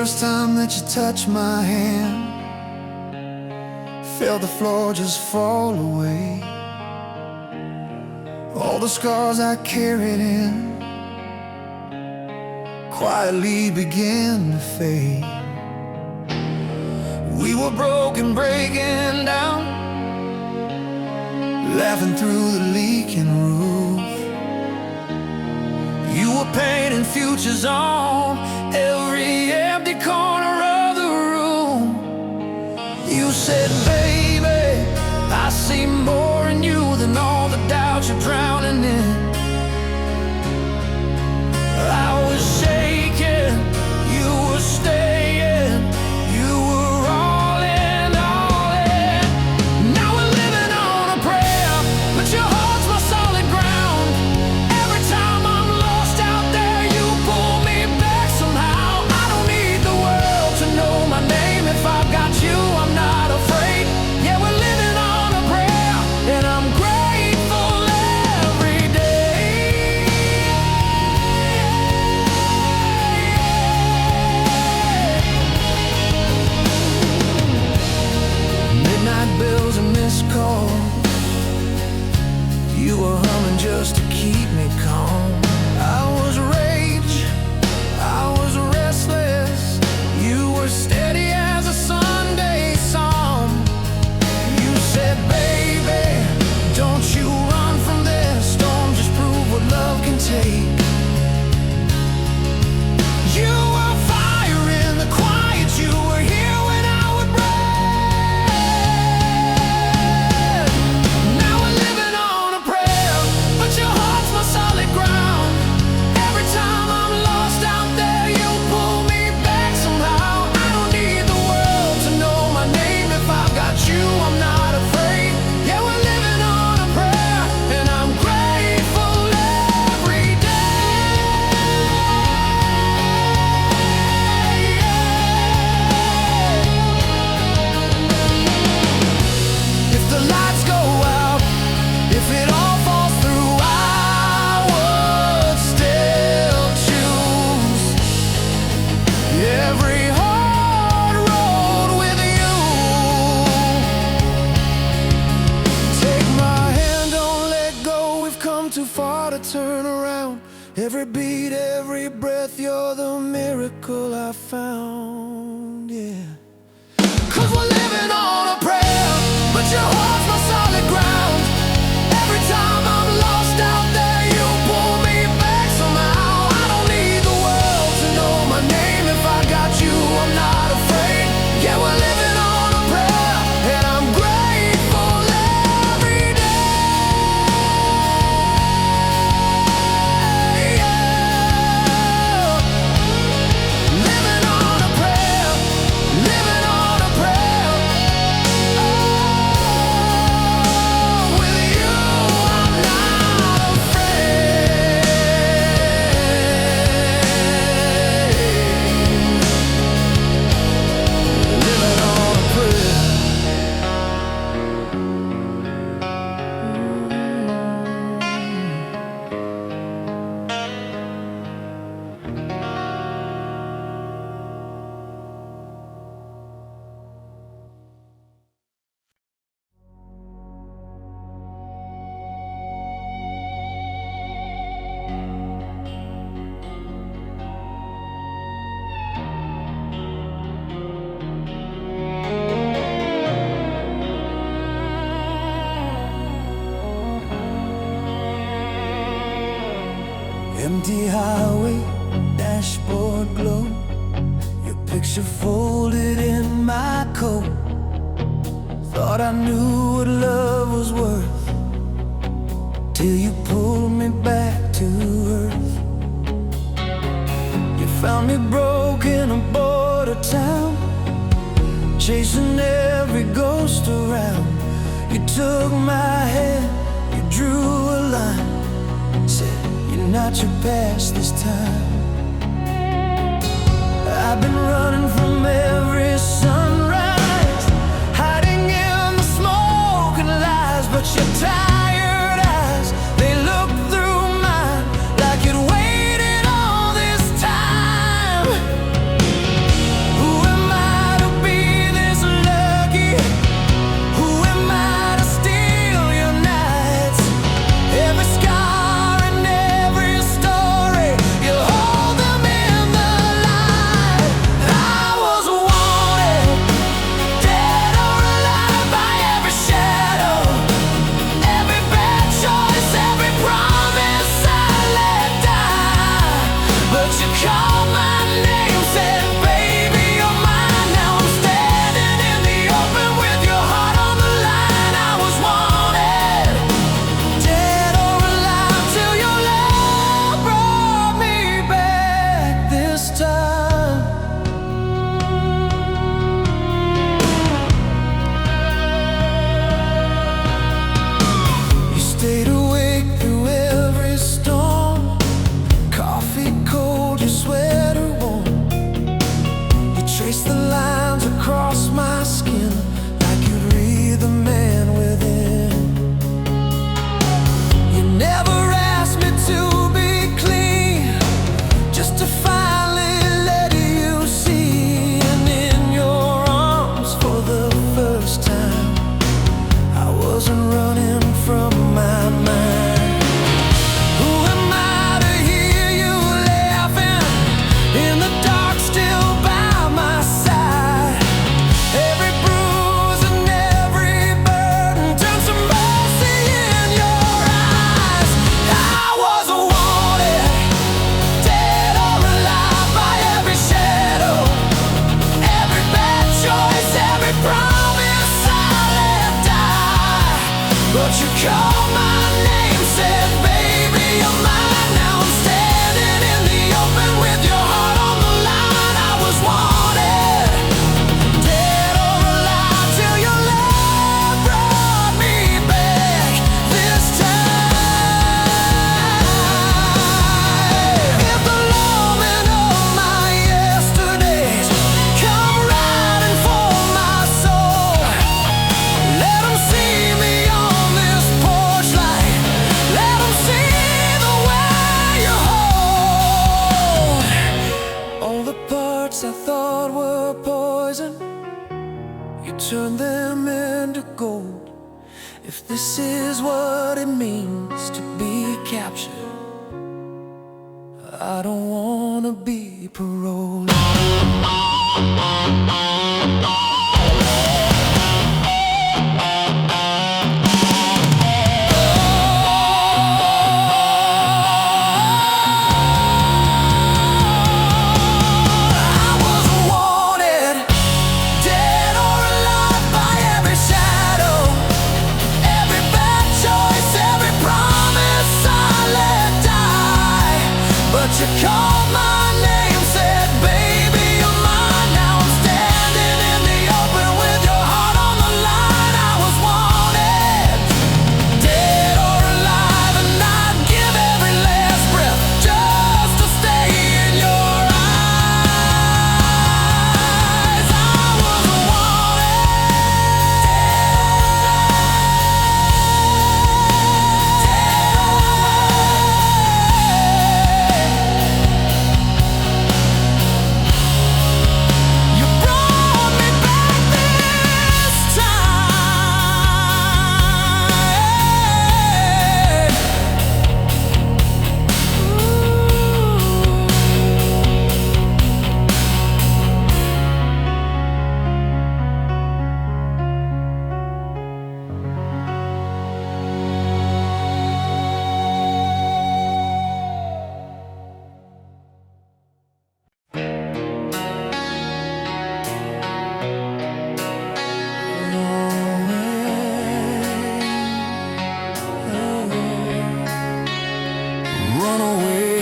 first time that you touched my hand, felt the floor just fall away. All the scars I carried in quietly began to fade. We were broken, breaking down, laughing through the leaking roof. You were painting futures on every empty corner of the room. You said, baby, I see more in you than all the doubts you're drowning in. I was shaking, you were staying, you were all in, all in. Now we're living on a prayer, but your heart's my solid ground. Every time I'm lost out there, you pull me back somehow. I don't need the world to know my name. If I've got you, I'm not afraid. Yeah, we're living on a prayer, and I'm grateful every day. Midnight bills and missed calls, you were humming just to keep me calm. I was rage, I was restless, you were steady as a Sunday song. You said, baby, don't you run from this storm, just prove what love can take. You were fire in the quiet, you were here when I would break. Now we're living on a prayer, but your heart's my solid ground. Every time I'm lost out there, you pull me back somehow. I don't need the world to know my name. If I've got you, I'm not afraid. Yeah, we're living on a prayer, and I'm grateful every day. If the lights go out, if it all falls through, I would still choose every hard road with you. Take my hand, don't let go. We've come too far to turn around. Every beat, every breath, you're the miracle I found. Yeah. 'Cause we're living on a prayer, but your heart's my solid ground. Every time I'm lost out there, you pull me back somehow. I don't need the world to know my name. If I got you, I'm not afraid. Yeah, we're living on a prayer, and I'm grateful every day. Yeah. Living on a prayer, living on a prayer. Oh, with you, I'm not afraid. Living on a prayer. Empty highway, dashboard glow, your picture folded in my coat. Thought I knew what love was worth, till you pulled me back to earth. You found me broken, a border town, chasing every ghost around. You took my hand, you drew a line, said, you're not your past this time. I've been running from every sunrise, hiding in the smoke and lies, but your tired eyes, they look through mine like you'd waited all this time. but you called my name, said, baby, you're mine. Now I'm standing in the open with your heart on the line. I was wanted, dead or alive, till your love brought me back this time. If the longing of my yesterdays come riding for my soul, let 'em see me on this porch light. Let 'em see the way you hold. All the parts I thought were poison, you turned them into gold. If this is what it means to be captured, I don't wanna be paroled. I was wanted, dead or alive, by every shadow, every bad choice, every promise I let die. But you called my name, said, baby, you're mine. Now I'm standing in the open with your heart on the line. I was wanted, dead or alive, and I'd give every last breath just to stay in your eyes. I was You brought me back this time. Run away,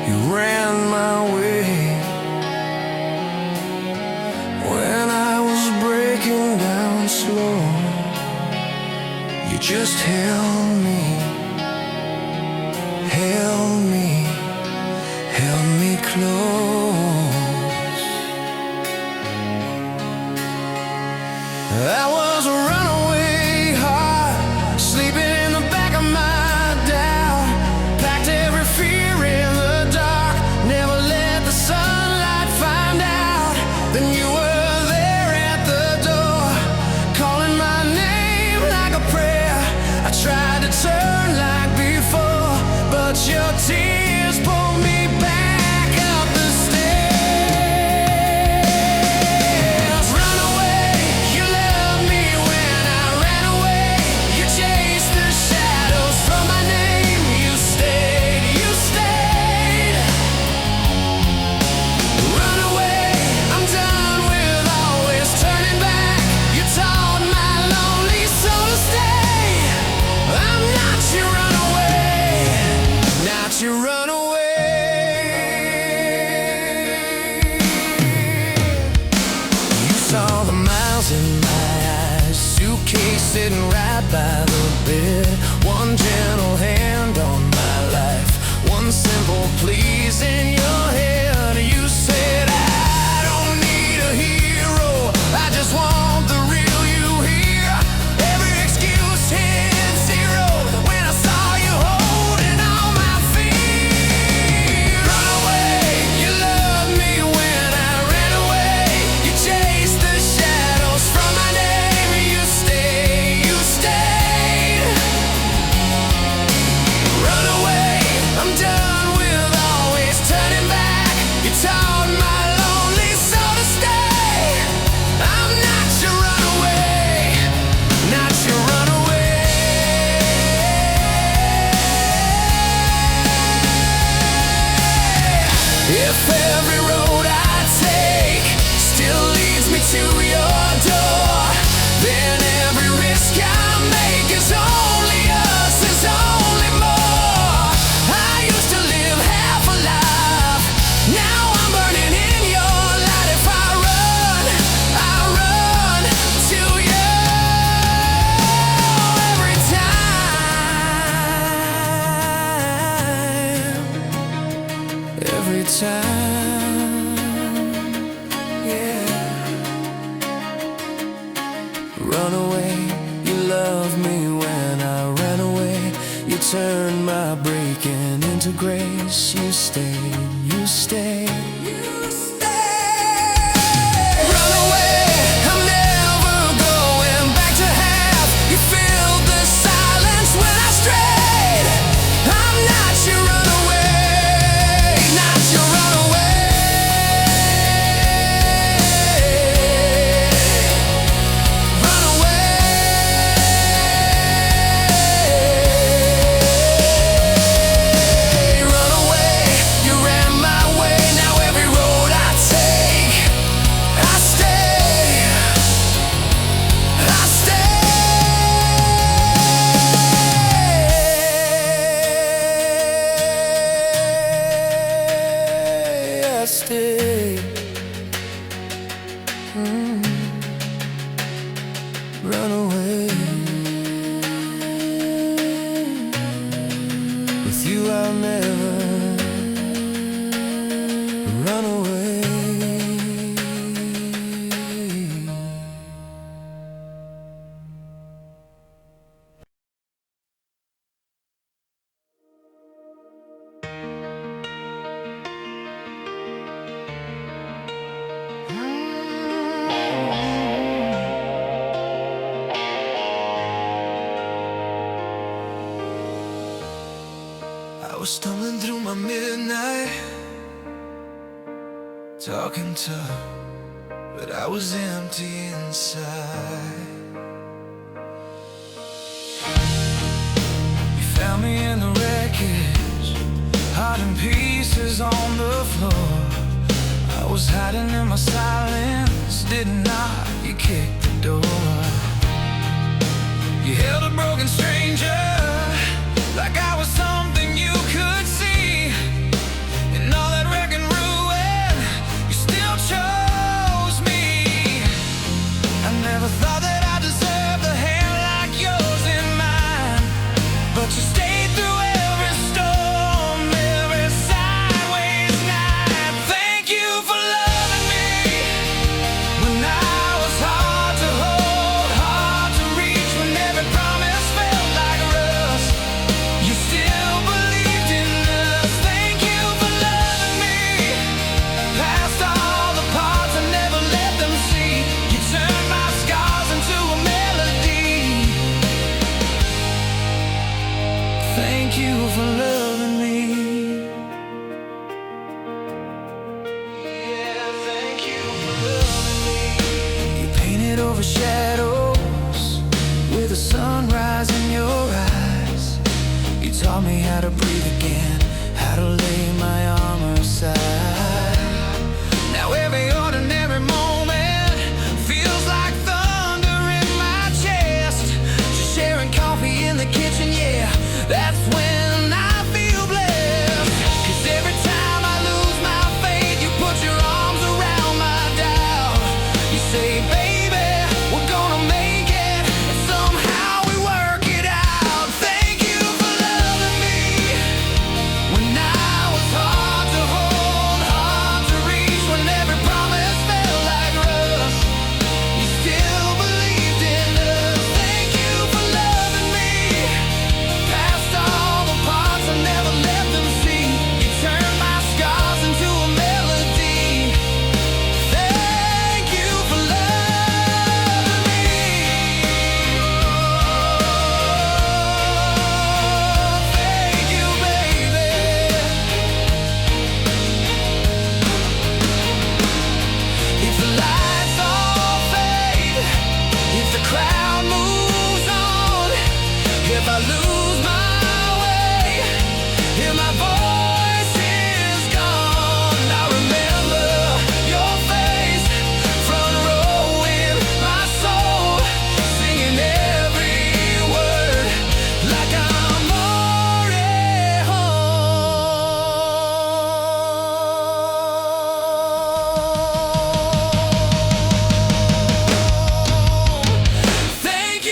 you ran my way when I was breaking down slow. You just held me, held me, held me close. I was a runaway heart, sleeping in the back of my doubt. Packed every fear in the dark, never let the sunlight find out. Then you were there at the door, calling my name like a prayer. I tried to turn like before, but your tears pulled me back up the stairs. Run away, you loved me when I ran away. You chased the shadows from my name. You stayed, you stayed. Run away, I'm done with always turning back. You taught my lonely soul to stay. I'm not your runaway, not your runaway. You saw the miles in my eyes, suitcase sitting right by the bed. One gentle hand on my life, one simple please in your head. You said, I don't need a hero, I just want the real you here. Every excuse hit zero when I saw you holding on my feet. Run away, you loved me when I ran away. You chased the shadows from my name. You stayed, you stayed. Run away, you loved me when I ran away. You turned my breaking into grace. You stayed, you stayed. Stay. Run away. With you I'll never run away. I was stumbling through my midnight, talking tough, but I was empty inside. You found me in the wreckage, heart in pieces on the floor. I was hiding in my silence, didn't knock, you kicked the door. You held a broken stranger like I was something you could see. In all that wreck and ruin, you still chose me. I never thought that I deserved a hand like yours in mine, but you stayed through every storm, every sideways night. Thank you for loving me when I was hard to hold, hard to reach, when every promise felt like rust. You still believed in us. Thank you for loving me past all the parts I never let them see. You turned my scars into a melody. Thank you for loving me. Yeah, thank you for loving me. You painted over shadows with the sunrise in your eyes. You taught me how to breathe again, how to lay my armor aside. Now every ordinary moment feels like thunder in my chest. Just sharing coffee in the kitchen, yeah, that's when I feel blessed. 'Cause every time I lose my faith, you put your arms around my doubt. You say, baby, we're gonna make it, and somehow we work it out. Thank you for loving me when I was hard to hold, hard to reach, when every promise felt like rust. You still believed in us. Thank you for loving me past all the parts I never let them see. You turned my scars into a melody. Thank you for loving me. Thank you, baby. If the lights all fade, if the crowd moves on, if I lose my way, if my voice is gone, I remember your face, front row in my soul, singing every word like I'm already home. Thank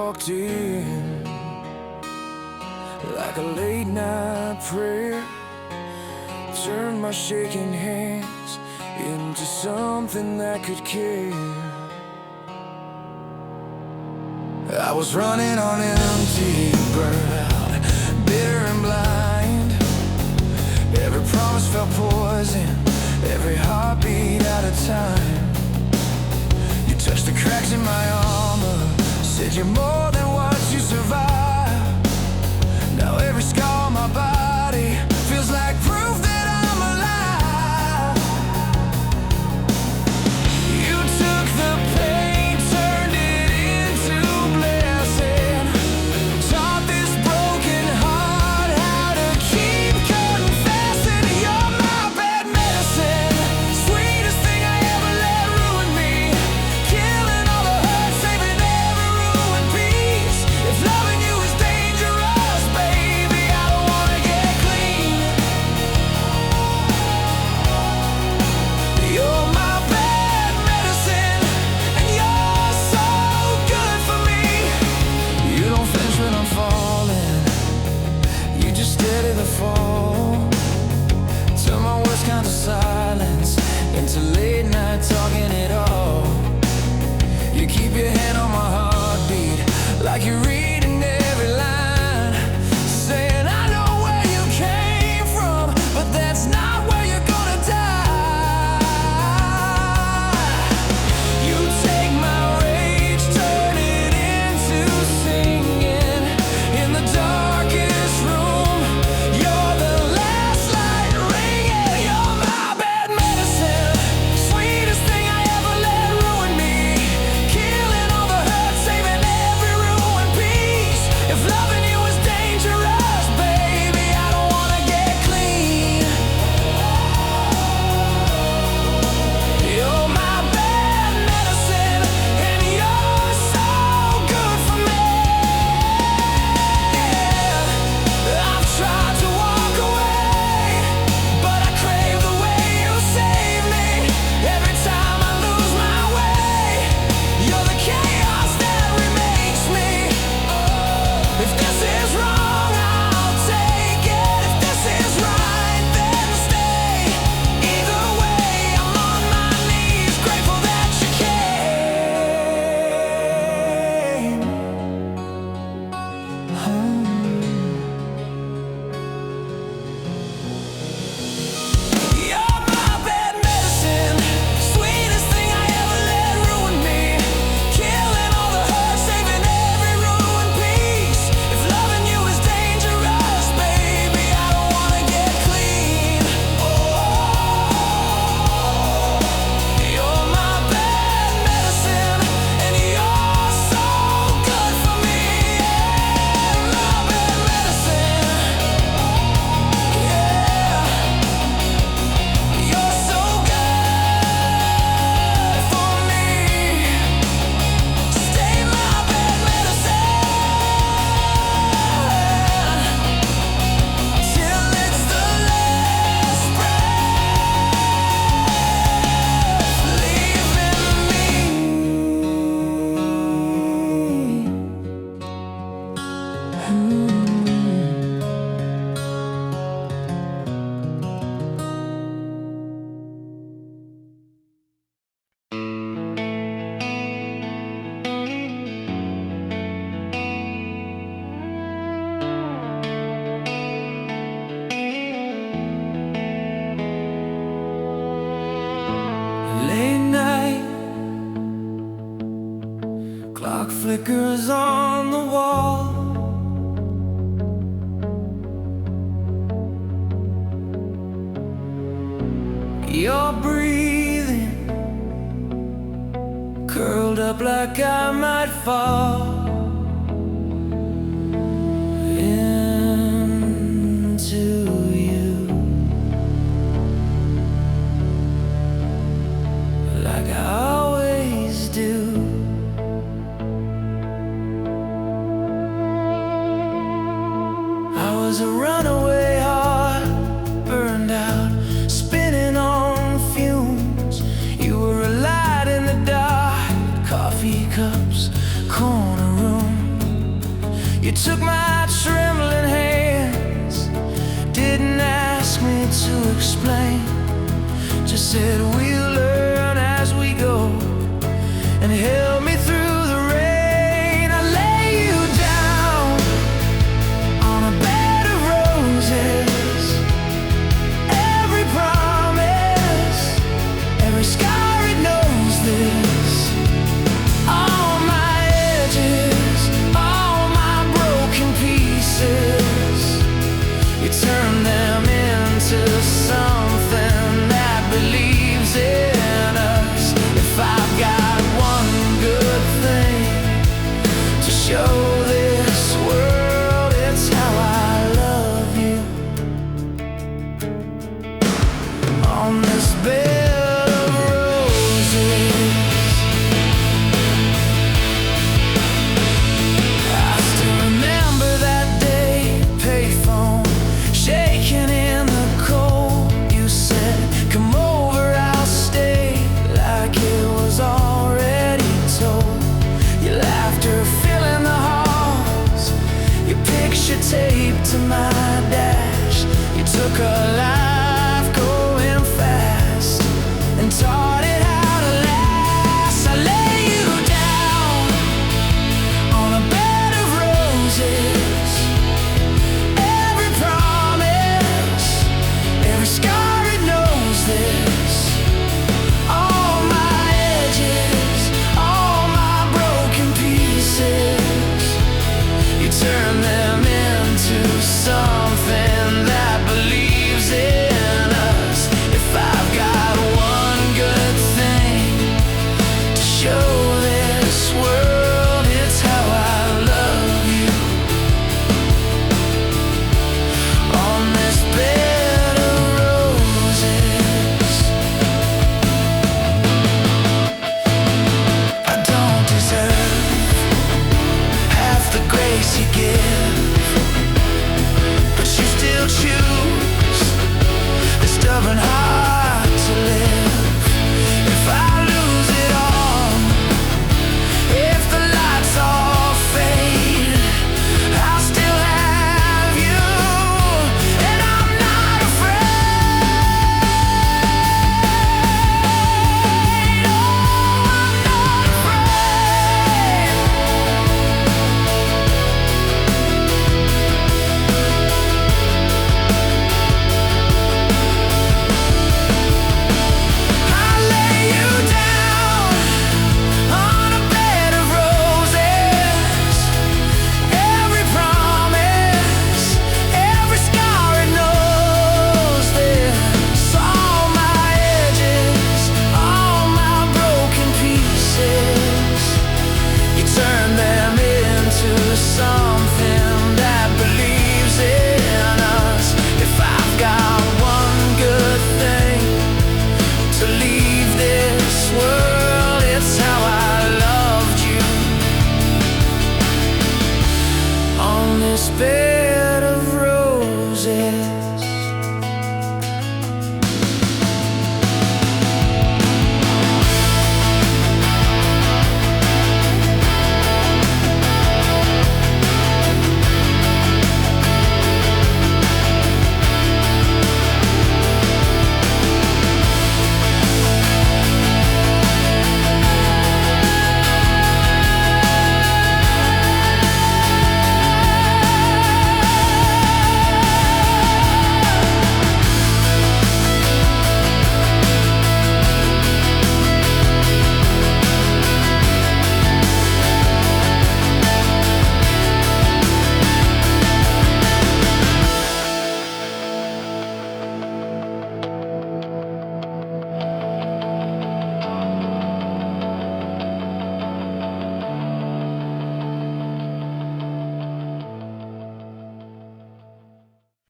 walked in like a late night prayer, turned my shaking hands into something that could care. I was running on empty, burned out, bitter and blind. Every promise felt poison, every heartbeat out of time. You touched the cracks in my armor, said you're more than what you survived. Now every scar on my body feels like proof that I'm alive. You took the pain, turned it into blessing, taught this broken heart how to keep confessing. You're my bad medicine, sweetest thing I ever let ruin me, killing all the hurt, saving every ruined piece. If loving you is dangerous, baby, I don't wanna get clean. You're my bad medicine, and you're so good for me. You don't flinch when I'm falling, you just steady the fall. Turn my worst kind of silence into late night talking it all. You keep your hand on my heartbeat like you're reading every line, saying I know where you came from, but that's not where you're gonna die. You take my rage, turn it into singing in the darkest room. You're the last light ringing. You're my bad medicine, sweetest thing I ever let ruin me, killing all the hurt, saving every ruined piece. If loving you is dangerous, baby, I don't wanna get clean. You're my bad medicine, and you're so good for me. Yeah, I've tried to walk away, but I crave the way you save me. Every time I lose my way, you're the chaos that remakes me. If this is wrong, I'll take it. If this is right, then stay. Either way, I'm on my knees, grateful that you came home. You're my bad medicine, sweetest thing I ever let ruin me, killing all the hurt, saving every ruined piece. If loving you is dangerous, baby, I don't wanna get clean. You're my bad medicine, and you're so good for me. Yeah, my bad medicine. Yeah, you're so good for me. Stay my bad medicine till it's the last breath leaving me. Late night, clock flickers on the wall. You're breathing, curled up like I might fall into you, like I always do. I was a runaway heart, burned out, spinning on fumes. You were a light in the dark, coffee cups, corner She said we'll learn as we go, and held me through the rain. I lay you down on a bed of roses. Every promise, every scar, it knows this. All my edges, all my broken pieces, you turn them into something that believes in us. If I've got one good thing to show this world, it's how I love you. On this bed